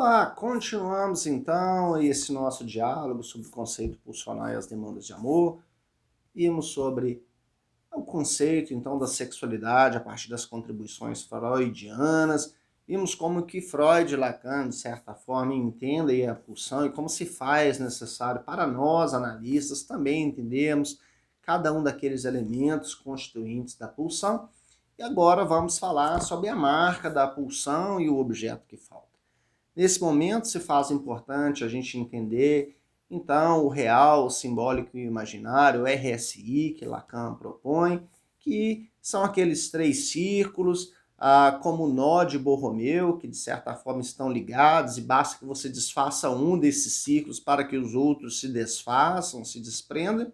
Olá, continuamos então esse nosso diálogo sobre o conceito pulsional e as demandas de amor. Vimos sobre o conceito então da sexualidade a partir das contribuições freudianas. Vimos como que Freud e Lacan, de certa forma, entendem a pulsão e como se faz necessário para nós, analistas, também entendemos cada um daqueles elementos constituintes da pulsão. E agora vamos falar sobre a marca da pulsão e o objeto que falta. Nesse momento se faz importante a gente entender, então, o real, o simbólico e o imaginário, o RSI, que Lacan propõe, que são aqueles três círculos, como o nó de Borromeu, que de certa forma estão ligados, e basta que você desfaça um desses círculos para que os outros se desfaçam, se desprendam.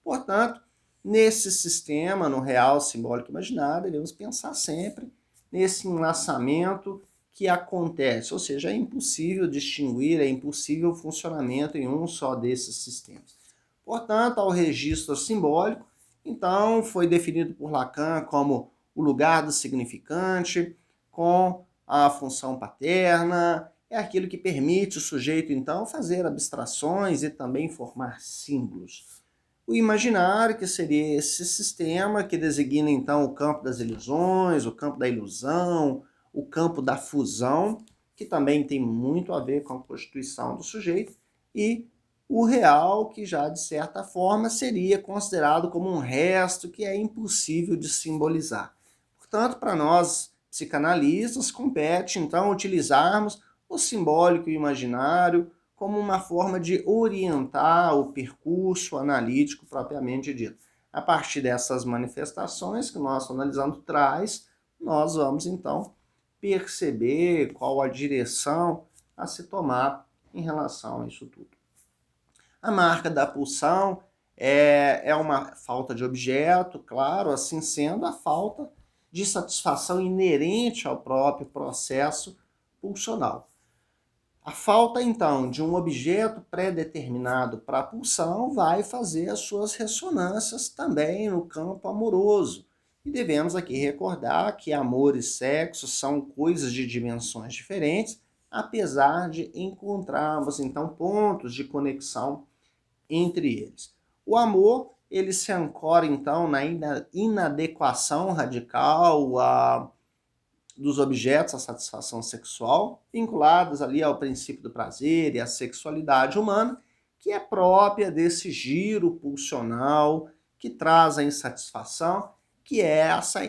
Portanto, nesse sistema, no real, simbólico e imaginário, devemos pensar sempre nesse enlaçamento que acontece, ou seja, é impossível distinguir, é impossível o funcionamento em um só desses sistemas. Portanto, ao registro simbólico, então, foi definido por Lacan como o lugar do significante, com a função paterna, é aquilo que permite o sujeito, então, fazer abstrações e também formar símbolos. O imaginário, que seria esse sistema que designa, então, o campo das ilusões, o campo da ilusão, o campo da fusão, que também tem muito a ver com a constituição do sujeito, e o real, que já de certa forma seria considerado como um resto que é impossível de simbolizar. Portanto, para nós psicanalistas, compete então utilizarmos o simbólico e o imaginário como uma forma de orientar o percurso analítico propriamente dito. A partir dessas manifestações que o nosso analisando traz, nós vamos então perceber qual a direção a se tomar em relação a isso tudo. A marca da pulsão é uma falta de objeto, claro, assim sendo a falta de satisfação inerente ao próprio processo pulsional. A falta, então, de um objeto pré-determinado para a pulsão vai fazer as suas ressonâncias também no campo amoroso. E devemos aqui recordar que amor e sexo são coisas de dimensões diferentes, apesar de encontrarmos, então, pontos de conexão entre eles. O amor, ele se ancora, então, na inadequação radical dos objetos à satisfação sexual, vinculados ali ao princípio do prazer e à sexualidade humana, que é própria desse giro pulsional que traz a insatisfação, que é essa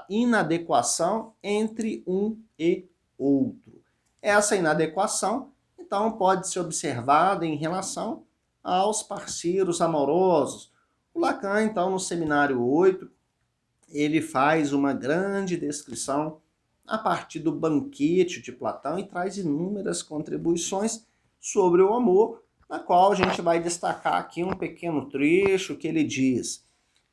inadequação entre um e outro. Essa inadequação, então, pode ser observada em relação aos parceiros amorosos. O Lacan, então, no seminário 8, ele faz uma grande descrição a partir do banquete de Platão e traz inúmeras contribuições sobre o amor, na qual a gente vai destacar aqui um pequeno trecho que ele diz: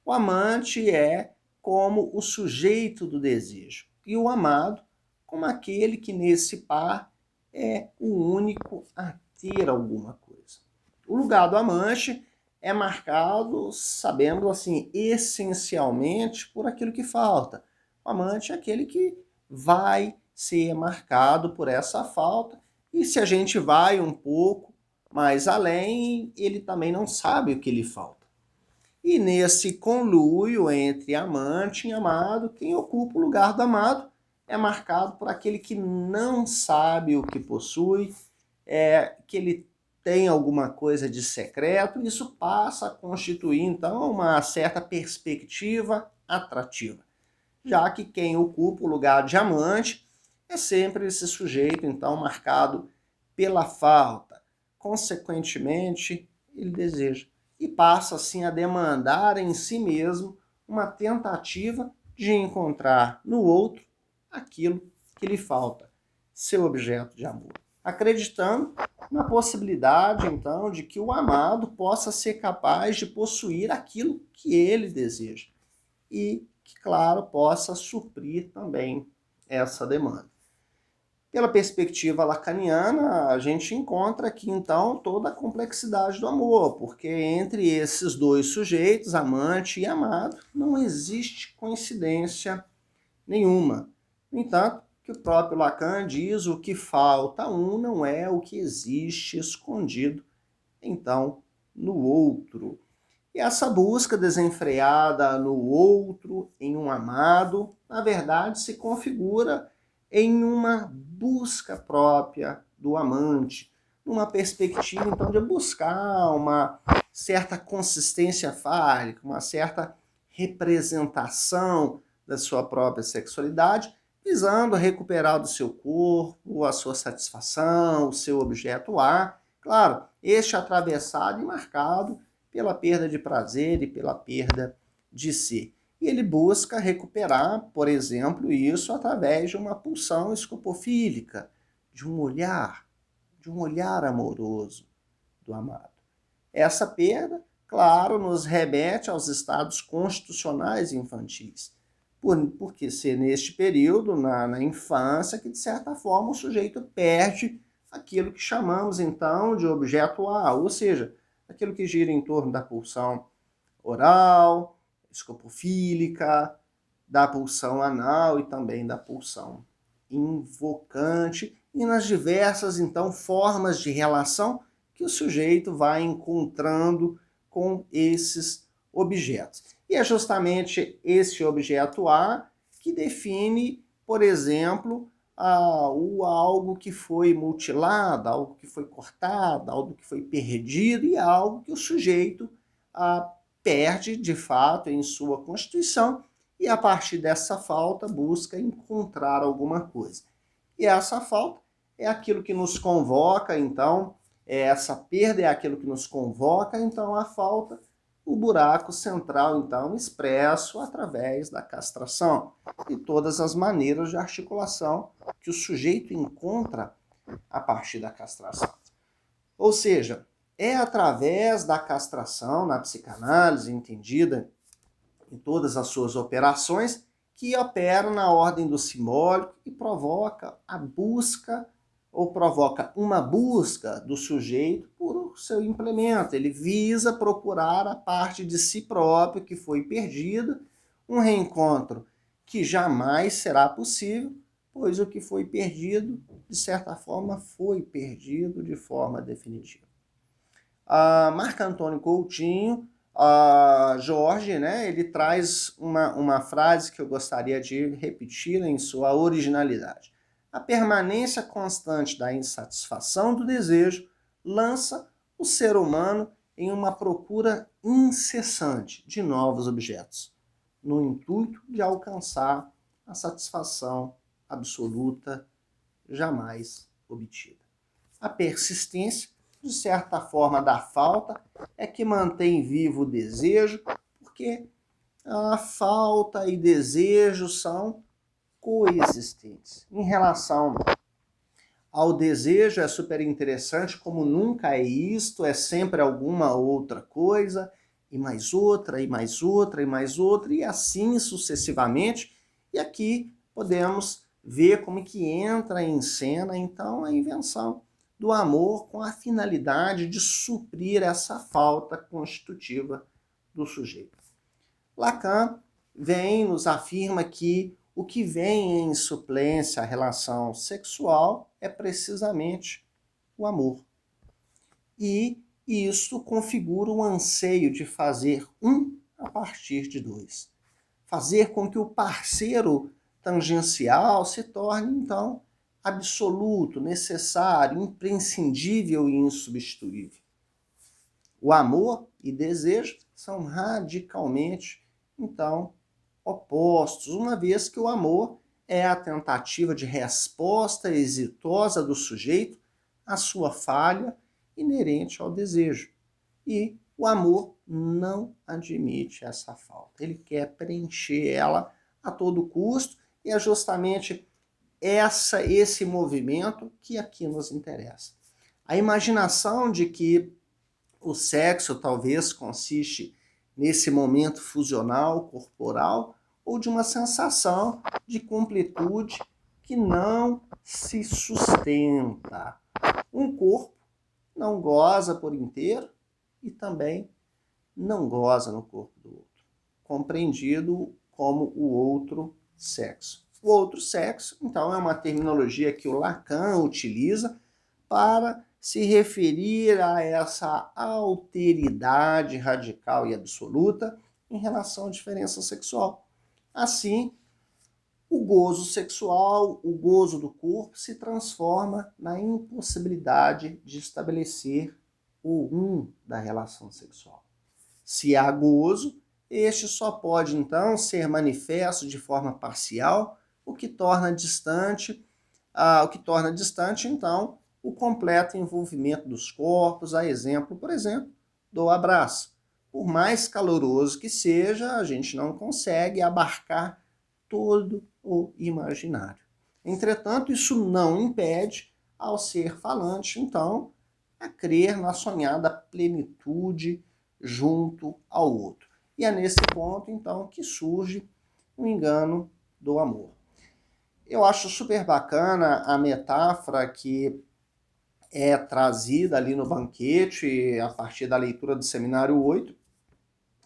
o amante é como o sujeito do desejo, e o amado como aquele que nesse par é o único a ter alguma coisa. O lugar do amante é marcado, sabendo assim, essencialmente por aquilo que falta. O amante é aquele que vai ser marcado por essa falta, e se a gente vai um pouco mais além, ele também não sabe o que lhe falta. E nesse conluio entre amante e amado, quem ocupa o lugar do amado é marcado por aquele que não sabe o que possui, que ele tem alguma coisa de secreto. Isso passa a constituir, então, uma certa perspectiva atrativa, já que quem ocupa o lugar de amante é sempre esse sujeito, então, marcado pela falta. Consequentemente, ele deseja e passa, assim, a demandar em si mesmo uma tentativa de encontrar no outro aquilo que lhe falta, seu objeto de amor, acreditando na possibilidade, então, de que o amado possa ser capaz de possuir aquilo que ele deseja e que, claro, possa suprir também essa demanda. Pela perspectiva lacaniana, a gente encontra aqui, então, toda a complexidade do amor, porque entre esses dois sujeitos, amante e amado, não existe coincidência nenhuma. No entanto, que o próprio Lacan diz: o que falta um não é o que existe escondido, então, no outro. E essa busca desenfreada no outro, em um amado, na verdade se configura em uma busca própria do amante, numa perspectiva, então, de buscar uma certa consistência fálica, uma certa representação da sua própria sexualidade, visando recuperar do seu corpo a sua satisfação, o seu objeto A, claro, este atravessado e marcado pela perda de prazer e pela perda de si. E ele busca recuperar, por exemplo, isso através de uma pulsão escopofílica, de um olhar amoroso do amado. Essa perda, claro, nos remete aos estados constitucionais infantis, porque ser neste período, na infância, que de certa forma o sujeito perde aquilo que chamamos então de objeto A, ou seja, aquilo que gira em torno da pulsão oral, escopofílica, da pulsão anal e também da pulsão invocante, e nas diversas, então, formas de relação que o sujeito vai encontrando com esses objetos. E é justamente esse objeto A que define, por exemplo, o algo que foi mutilado, algo que foi cortado, algo que foi perdido e algo que o sujeito perde de fato em sua constituição e a partir dessa falta busca encontrar alguma coisa. E essa falta é aquilo que nos convoca, então, essa perda é aquilo que nos convoca, então a falta, o buraco central, então, expresso através da castração e todas as maneiras de articulação que o sujeito encontra a partir da castração. Ou seja, é através da castração, na psicanálise entendida em todas as suas operações, que opera na ordem do simbólico e provoca a busca, ou provoca uma busca do sujeito por seu implemento. Ele visa procurar a parte de si próprio que foi perdida, um reencontro que jamais será possível, pois o que foi perdido, de certa forma, foi perdido de forma definitiva. Marco Antônio Coutinho, Jorge, né, ele traz uma frase que eu gostaria de repetir em sua originalidade. A permanência constante da insatisfação do desejo lança o ser humano em uma procura incessante de novos objetos, no intuito de alcançar a satisfação absoluta jamais obtida. A persistência, de certa forma, da falta é que mantém vivo o desejo, porque a falta e desejo são coexistentes. Em relação ao desejo, é super interessante como nunca é isto, é sempre alguma outra coisa, e mais outra, e mais outra, e mais outra, e assim sucessivamente. E aqui podemos ver como que entra em cena, então, a invenção do amor com a finalidade de suprir essa falta constitutiva do sujeito. Lacan nos afirma que o que vem em suplência à relação sexual é precisamente o amor. E isso configura o anseio de fazer um a partir de dois. Fazer com que o parceiro tangencial se torne, então, absoluto, necessário, imprescindível e insubstituível. O amor e desejo são radicalmente, então, opostos, uma vez que o amor é a tentativa de resposta exitosa do sujeito à sua falha inerente ao desejo. E o amor não admite essa falta. Ele quer preencher ela a todo custo e é justamente esse movimento que aqui nos interessa. A imaginação de que o sexo talvez consiste nesse momento fusional, corporal, ou de uma sensação de completude que não se sustenta. Um corpo não goza por inteiro e também não goza no corpo do outro, compreendido como o outro sexo. O outro sexo, então, é uma terminologia que o Lacan utiliza para se referir a essa alteridade radical e absoluta em relação à diferença sexual. Assim, o gozo sexual, o gozo do corpo, se transforma na impossibilidade de estabelecer o da relação sexual. Se há gozo, este só pode então ser manifesto de forma parcial, o que torna distante então o completo envolvimento dos corpos, a exemplo, por exemplo, do abraço. Por mais caloroso que seja, a gente não consegue abarcar todo o imaginário. Entretanto, isso não impede, ao ser falante, então, a crer na sonhada plenitude junto ao outro. E é nesse ponto, então, que surge o engano do amor. Eu acho super bacana a metáfora que é trazida ali no banquete, a partir da leitura do Seminário 8,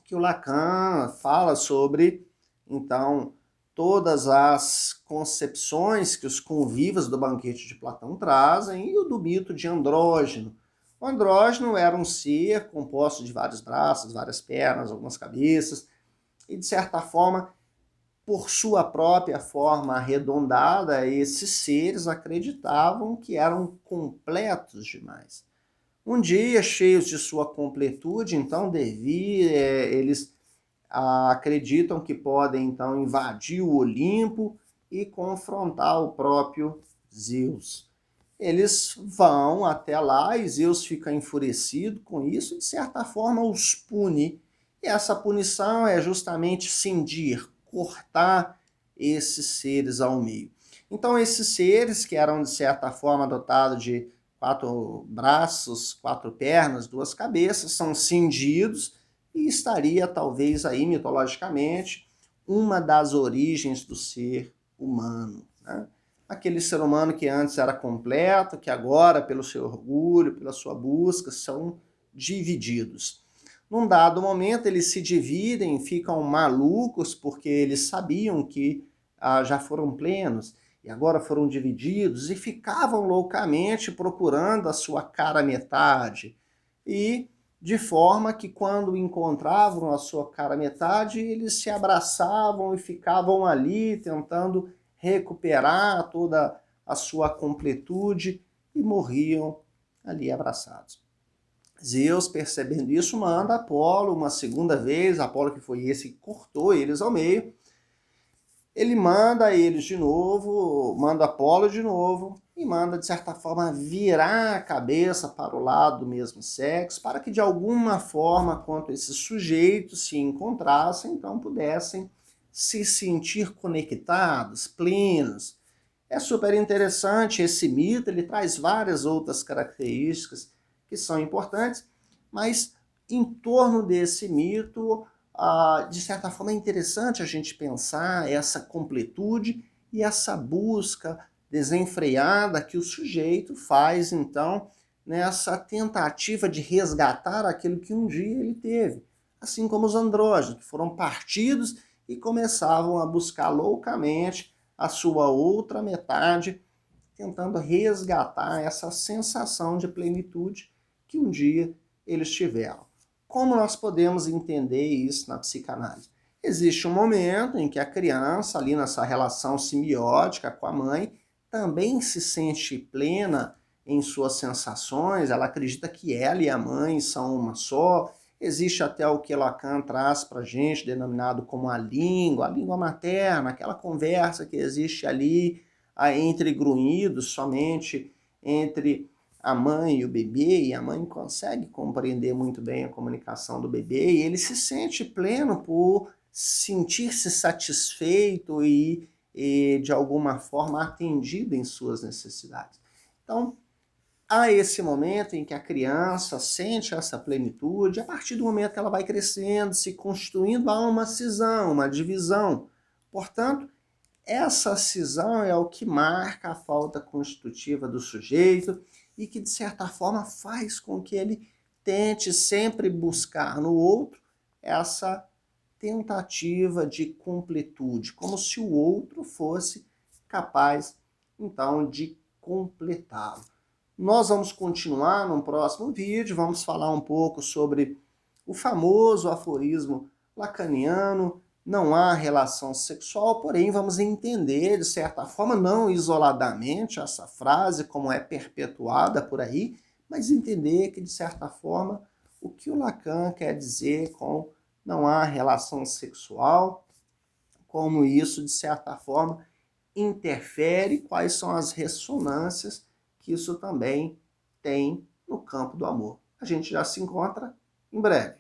que o Lacan fala sobre, então, todas as concepções que os convivas do banquete de Platão trazem e o do mito de Andrógeno. O andrógeno era um ser composto de vários braços, várias pernas, algumas cabeças, e de certa forma, por sua própria forma arredondada, esses seres acreditavam que eram completos demais. Um dia, cheios de sua completude, então eles acreditam que podem então invadir o Olimpo e confrontar o próprio Zeus. Eles vão até lá e Zeus fica enfurecido com isso e, de certa forma, os pune. E essa punição é justamente cindir, cortar esses seres ao meio. Então, esses seres, que eram, de certa forma, dotados de 4 braços, 4 pernas, 2 cabeças, são cindidos e estaria, talvez, aí, mitologicamente, uma das origens do ser humano, né? Aquele ser humano que antes era completo, que agora, pelo seu orgulho, pela sua busca, são divididos. Num dado momento, eles se dividem, ficam malucos, porque eles sabiam que já foram plenos, e agora foram divididos, e ficavam loucamente procurando a sua cara metade. E de forma que quando encontravam a sua cara metade, eles se abraçavam e ficavam ali tentando recuperar toda a sua completude e morriam ali abraçados. Zeus, percebendo isso, manda Apolo uma segunda vez, Apolo que foi esse que cortou eles ao meio, ele manda eles de novo, manda Apolo de novo e manda, de certa forma, virar a cabeça para o lado do mesmo sexo, para que de alguma forma, quando esses sujeitos se encontrassem, então pudessem se sentir conectados, plenos. É super interessante esse mito, ele traz várias outras características que são importantes, mas em torno desse mito, de certa forma, é interessante a gente pensar essa completude e essa busca desenfreada que o sujeito faz, então, nessa tentativa de resgatar aquilo que um dia ele teve. Assim como os andrógenos, que foram partidos e começavam a buscar loucamente a sua outra metade, tentando resgatar essa sensação de plenitude que um dia eles tiveram. Como nós podemos entender isso na psicanálise? Existe um momento em que a criança, ali nessa relação simbiótica com a mãe, também se sente plena em suas sensações, ela acredita que ela e a mãe são uma só. Existe até o que Lacan traz para a gente, denominado como a língua materna, aquela conversa que existe ali entre grunhidos, somente entre a mãe e o bebê, e a mãe consegue compreender muito bem a comunicação do bebê, e ele se sente pleno por sentir-se satisfeito e de alguma forma atendido em suas necessidades. Então, há esse momento em que a criança sente essa plenitude, a partir do momento que ela vai crescendo, se constituindo, há uma cisão, uma divisão. Portanto, essa cisão é o que marca a falta constitutiva do sujeito e que, de certa forma, faz com que ele tente sempre buscar no outro essa tentativa de completude, como se o outro fosse capaz, então, de completá-lo. Nós vamos continuar no próximo vídeo, vamos falar um pouco sobre o famoso aforismo lacaniano, não há relação sexual, porém vamos entender, de certa forma, não isoladamente essa frase, como é perpetuada por aí, mas entender que, de certa forma, o que o Lacan quer dizer com não há relação sexual, como isso, de certa forma, interfere, quais são as ressonâncias que isso também tem no campo do amor. A gente já se encontra em breve.